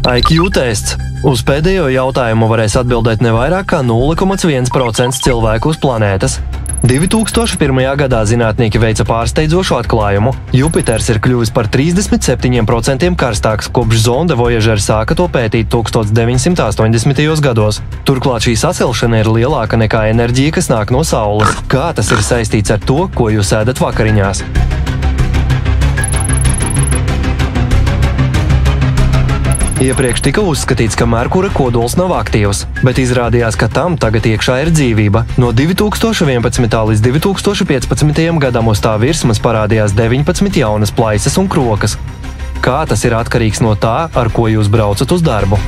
IQ tests. Uz pēdējo jautājumu varēs atbildēt ne vairāk kā 0,1% cilvēku uz planētas. 2001. gadā zinātnieki veica pārsteidzošu atklājumu. Jupiters ir kļuvis par 37% karstāks, kopš zonde Voyager sāka to pētīt 1980. gados. Turklāt šī sasilšana ir lielāka nekā enerģija, kas nāk no Saules. Kā tas ir saistīts ar to, ko jūs ēdat vakariņās? Iepriekš tika uzskatīts, ka Merkura kodols nav aktīvs, bet izrādījās, ka tam tagad iekšā ir dzīvība. No 2011. līdz 2015. gadam uz tā virsmas parādījās 19 jaunas plaisas un krokas. Kā tas ir atkarīgs no tā, ar ko jūs braucat uz darbu?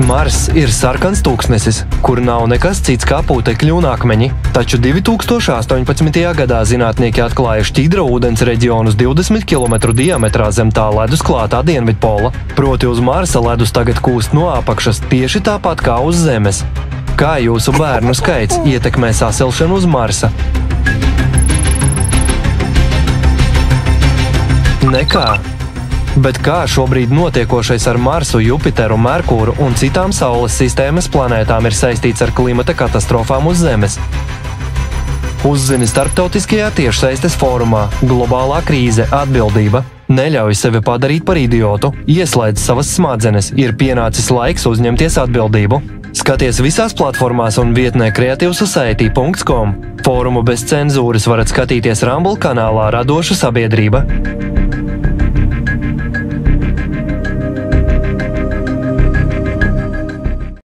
Mars ir sarkans tūkstnesis, kur nav nekas cits kā putekļi un akmeņi, taču 2018. gadā zinātnieki atklāja šķidra ūdens reģionus 20 km diametrā zem tā ledus klātā dienvidpola. Proti uz Marsa ledus tagad kūst no apakšas tieši tāpat kā uz Zemes. Kā jūsu bērnu skaits ietekmē sasilšanu uz Marsa? Nekā. Bet kā šobrīd notiekošais ar Marsu, Jupiteru, Merkuru un citām Saules sistēmas planētām ir saistīts ar klimata katastrofām uz Zemes? Uzzini starptautiskajā tiešsaistes fórumā Globālā krīze – atbildība. Neļauj sevi padarīt par idiotu, ieslēdz savas smadzenes, ir pienācis laiks uzņemties atbildību. Skaties visās platformās un vietnē creativesociety.com. Fórumu bez cenzūras varat skatīties Rumble kanālā Radoša sabiedrība.